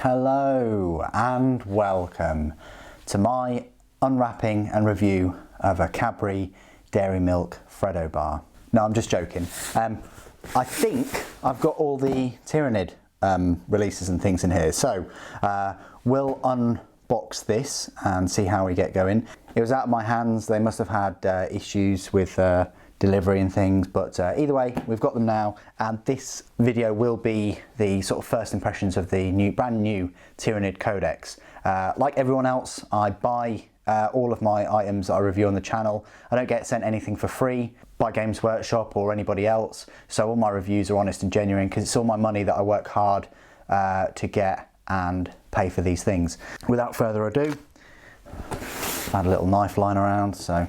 Hello and welcome to my unwrapping and review of a Cadbury Dairy Milk Freddo bar. No, I'm just joking. I think I've got all the Tyranid releases and things in here, so we'll unbox this and see how we get going. It was out of my hands. They must have had issues with delivery and things, but either way, we've got them now, and this video will be the sort of first impressions of the brand new Tyranids Codex. Like everyone else, I buy all of my items that I review on the channel. I don't get sent anything for free by Games Workshop or anybody else, so all my reviews are honest and genuine because it's all my money that I work hard to get and pay for these things. Without further ado, I had a little knife lying around, so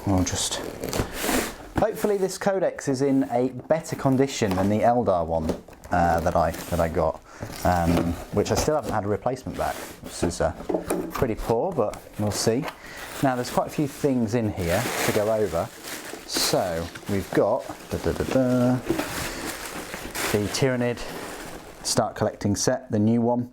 we'll just... Hopefully this Codex is in a better condition than the Eldar one that I got, which I still haven't had a replacement back, which is pretty poor, but we'll see. Now there's quite a few things in here to go over. So we've got the Tyranid Start Collecting set, the new one,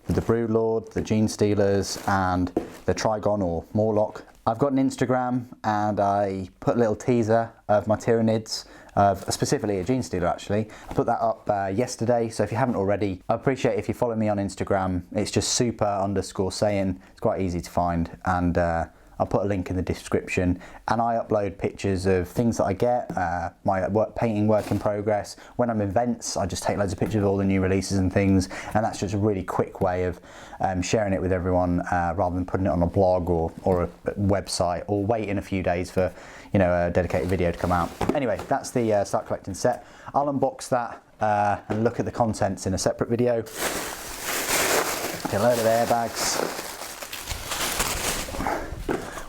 with the Broodlord, the Gene Stealers, and the Trigon or Morlock. I've got an Instagram and I put a little teaser of my Tyranids, specifically a Gene Stealer actually. I put that up yesterday, so if you haven't already, I appreciate if you follow me on Instagram. It's just super_Saiyan. It's quite easy to find, and I'll put a link in the description, and I upload pictures of things that I get, my painting work in progress. When I'm in events, I just take loads of pictures of all the new releases and things, and that's just a really quick way of sharing it with everyone rather than putting it on a blog or a website or waiting a few days for a dedicated video to come out. Anyway, that's the Start Collecting set. I'll unbox that and look at the contents in a separate video. A load of airbags.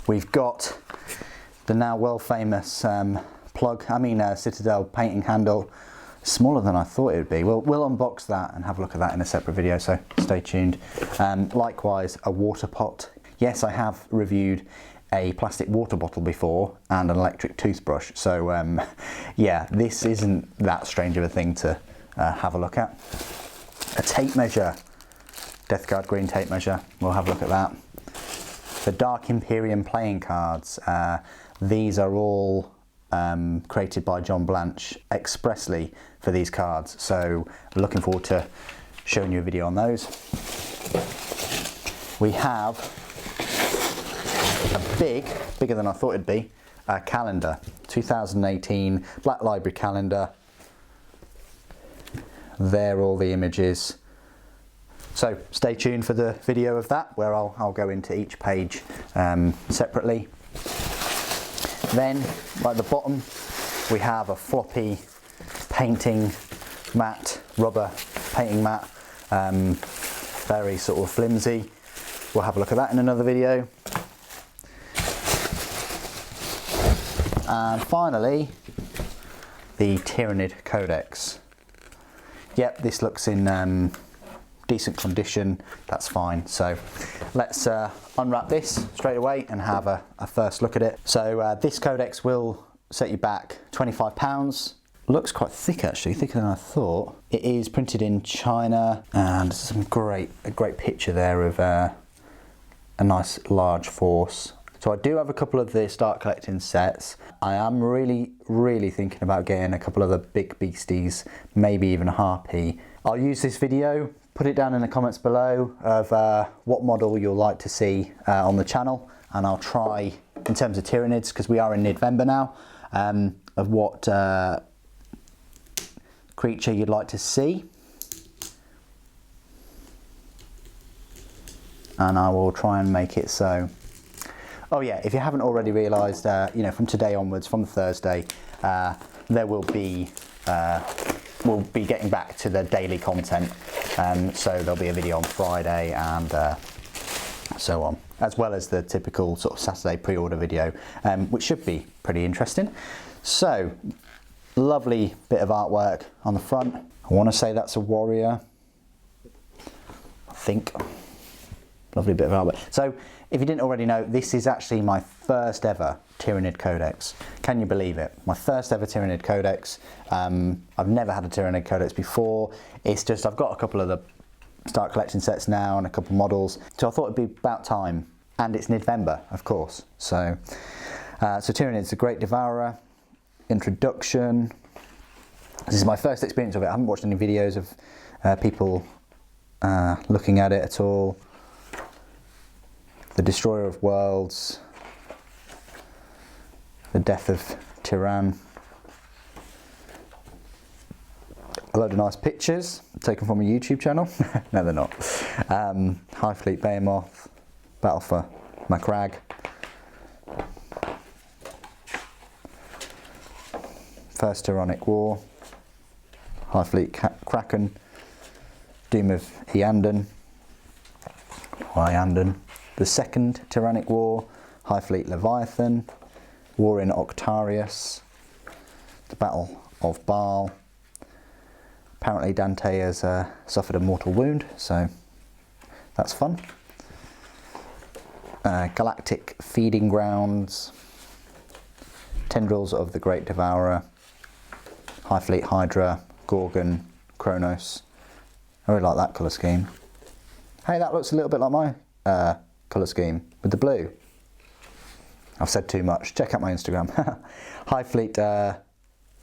We've got the now world famous Citadel painting handle, smaller than I thought it would be. We'll unbox that and have a look at that in a separate video, so stay tuned. Likewise, a water pot. Yes, I have reviewed a plastic water bottle before and an electric toothbrush, so yeah, this isn't that strange of a thing to have a look at. A tape measure, Death Guard green tape measure, we'll have a look at that. The Dark Imperium playing cards, these are all created by John Blanche expressly for these cards, so looking forward to showing you a video on those. We have a bigger than I thought it'd be, calendar, 2018 Black Library calendar. There are all the images. So stay tuned for the video of that, where I'll go into each page separately. Then, at the bottom, we have a floppy painting mat, rubber painting mat, very sort of flimsy. We'll have a look at that in another video. And finally, the Tyranids Codex. Yep, this looks in decent condition, that's fine. So let's unwrap this straight away and have a first look at it. So this Codex will set you back £25. Looks quite thick actually, thicker than I thought. It is printed in China, and some a great picture there of a nice large force. So I do have a couple of the Start Collecting sets. I am really thinking about getting a couple of the big beasties, maybe even a Harpy. I'll use this video, put it down in the comments below of what model you'll like to see on the channel, and I'll try, in terms of Tyranids, because we are in Nidvember now, of what creature you'd like to see. And I will try and make it so. Oh yeah, if you haven't already realised, from today onwards, from Thursday, there will be, we'll be getting back to the daily content. So there'll be a video on Friday and so on, as well as the typical sort of Saturday pre-order video, which should be pretty interesting. So, lovely bit of artwork on the front. I want to say that's a warrior, I think. Lovely bit of artwork. So, if you didn't already know, this is actually my first ever Tyranid Codex. Can you believe it? My first ever Tyranid Codex. I've never had a Tyranid Codex before. It's just, I've got a couple of the start collecting sets now and a couple models. So I thought it'd be about time. And it's Nidvember, of course. So Tyranid's a great devourer. Introduction. This is my first experience of it. I haven't watched any videos of people looking at it at all. The Destroyer of Worlds. The Death of Tyran. A load of nice pictures taken from a YouTube channel. No, they're not. High Fleet Behemoth. Battle for Macragge. First Tyranic War. High Fleet Kraken. Doom of Eandon. The Second Tyranic War. High Fleet Leviathan. War in Octarius. The Battle of Baal. Apparently Dante has suffered a mortal wound, so that's fun. Galactic Feeding Grounds. Tendrils of the Great Devourer. High Fleet Hydra. Gorgon. Kronos. I really like that colour scheme. Hey, that looks a little bit like my colour scheme with the blue. I've said too much. Check out my Instagram. High Fleet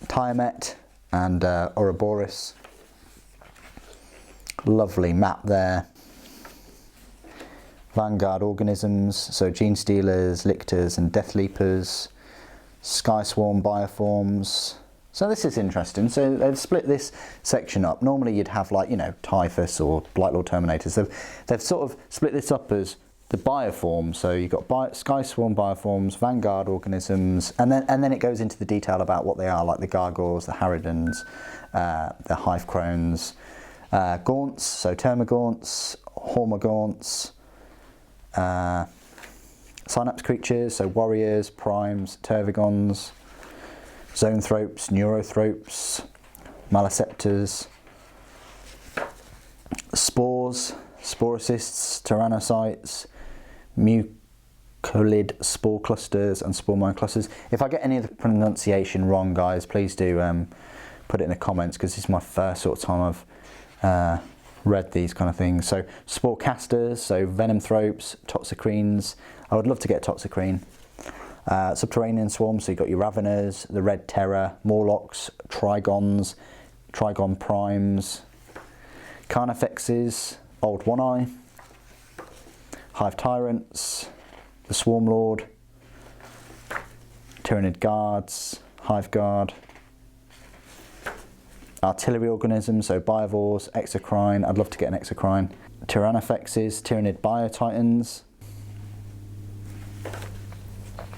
Tiamat and Ouroboros. Lovely map there. Vanguard organisms, so Gene Stealers, Lictors and Death Leapers. Sky Swarm Bioforms. So this is interesting. So they've split this section up. Normally you'd have, like, you know, Typhus or Blightlord Terminators. They've sort of split this up as the bioforms. So you've got Sky Swarm Bioforms, Vanguard organisms, and then it goes into the detail about what they are, like the Gargoyles, the Harridans, the Hive Crones, Gaunts, so Termagaunts, Hormogaunts, Synapse creatures, so Warriors, Primes, Tervigons, Zoanthropes, Neurothropes, Maleceptors, Spores, Sporocysts, Tyrannocytes, Mucolid Spore Clusters and Spore Mine Clusters. If I get any of the pronunciation wrong, guys, please do put it in the comments, because this is my first sort of time I've read these kind of things. So Spore Casters, so Venomthropes, Toxicrines. I would love to get Toxicrine. Subterranean Swarms, so you've got your Raveners, the Red Terror, Morlocks, Trigons, Trigon Primes, Carnifexes, Old One Eye, Hive Tyrants, the Swarm Lord, Tyranid Guards, Hive Guard, Artillery Organisms, so Biovores, Exocrine, I'd love to get an Exocrine, Tyrannofexes, Tyranid Biotitans,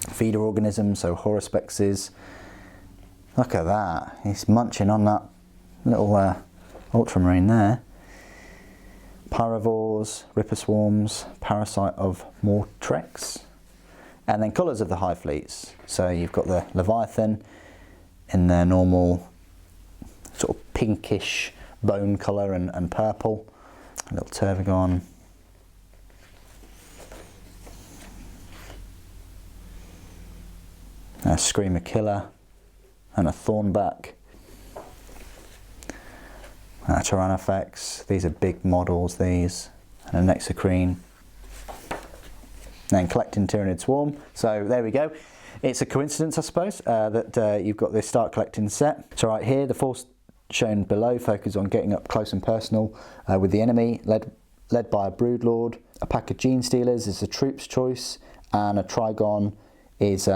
Feeder Organisms, so Horospexes. Look at that, he's munching on that little ultramarine there. Pyrovores, Ripper Swarms, Parasite of Mortrex. And then colours of the Hive Fleets. So you've got the Leviathan in their normal sort of pinkish bone colour and purple. A little Tervigon. A Screamer Killer and a Thornback. Tyrannofex, these are big models, these, and a Nexocrine. Then collecting Tyranid Swarm. So there we go. It's a coincidence, I suppose, that you've got this start collecting set. So right here, the force shown below focuses on getting up close and personal with the enemy, led by a Broodlord. A pack of Gene Stealers is a troop's choice, and a Trigon is, you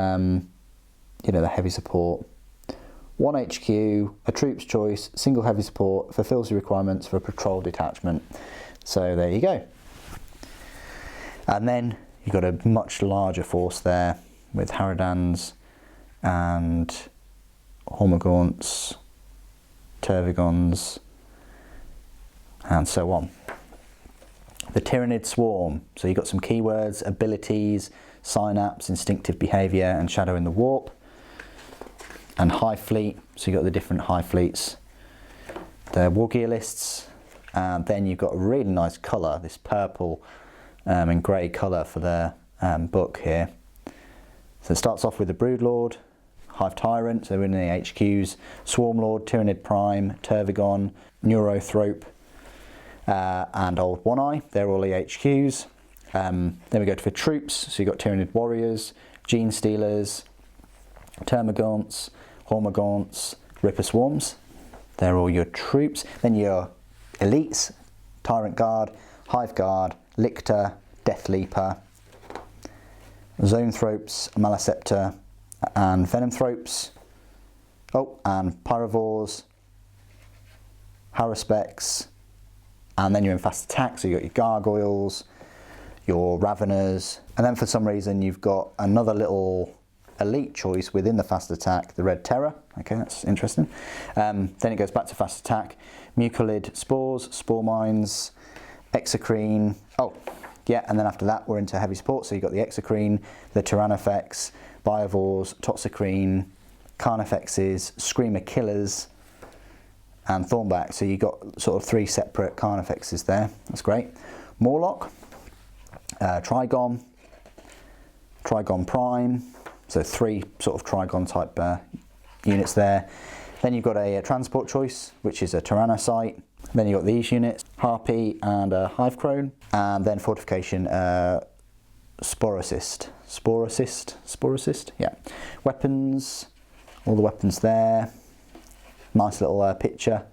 know, the heavy support. 1 HQ, a troop's choice, single heavy support, fulfills the requirements for a patrol detachment. So there you go. And then you've got a much larger force there with Harridans and Hormogaunts, Tervigons, and so on. The Tyranid Swarm. So you've got some keywords, abilities, synapse, instinctive behaviour, and shadow in the warp. And Hive Fleet, so you've got the different Hive Fleets. The War Gear lists, and then you've got a really nice colour, this purple in grey colour for their book here. So it starts off with the Broodlord, Hive Tyrant, so we're in the HQs, Swarmlord, Tyranid Prime, Tervigon, Neurothrope, and Old One Eye. They're all the HQs. Then we go to the troops, so you've got Tyranid Warriors, Gene Stealers, Termagants, Hormagaunts, Ripper Swarms. They're all your troops. Then your elites, Tyrant Guard, Hive Guard, Lictor, Death Leaper, Zonethropes, Maliceptor, and Venomthropes. Oh, and Pyrovores, Haruspecs, and then you're in fast attack, so you've got your Gargoyles, your Raveners, and then for some reason you've got another little elite choice within the fast attack, the Red Terror. Okay, that's interesting. Then it goes back to fast attack, Mucolid Spores, Spore Mines, Exocrine. Oh, yeah, and then after that we're into heavy support, so you've got the Exocrine, the Tyrannofex, Biovores, Toxocrine, Carnifexes, Screamer Killers, and Thornback. So you've got sort of 3 separate Carnifexes there. That's great. Morlock, Trigon, Trigon Prime, so 3 sort of Trigon type units there. Then you've got a transport choice, which is a Tyrannocyte. Then you've got these units, Harpy and Hive Crone, and then fortification, Sporocist, yeah. Weapons, all the weapons there. Nice little picture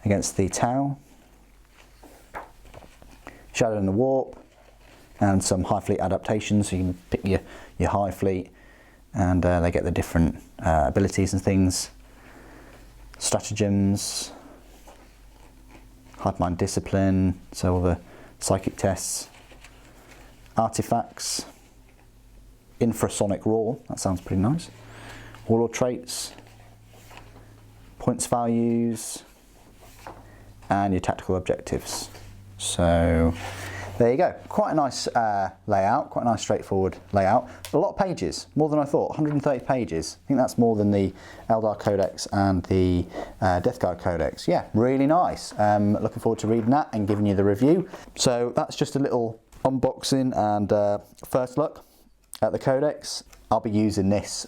against the Tau. Shadow in the Warp, and some Hive Fleet adaptations, so you can pick your Hive Fleet, and they get the different abilities and things. Stratagems, Hive Mind Discipline, so all the psychic tests. Artifacts, Infrasonic Roar, that sounds pretty nice. Warlord traits, points values, and your tactical objectives. So there you go. Quite a nice layout, quite a nice straightforward layout. A lot of pages, more than I thought, 130 pages. I think that's more than the Eldar Codex and the Death Guard Codex. Yeah, really nice. Looking forward to reading that and giving you the review. So that's just a little unboxing and first look at the Codex. I'll be using this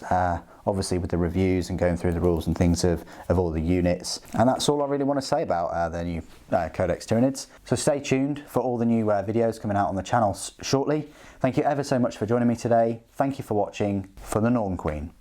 obviously with the reviews and going through the rules and things of all the units, and that's all I really want to say about the new Codex Tyranids. So stay tuned for all the new videos coming out on the channel shortly. Thank you ever so much for joining me today. Thank you for watching. For the Norn Queen.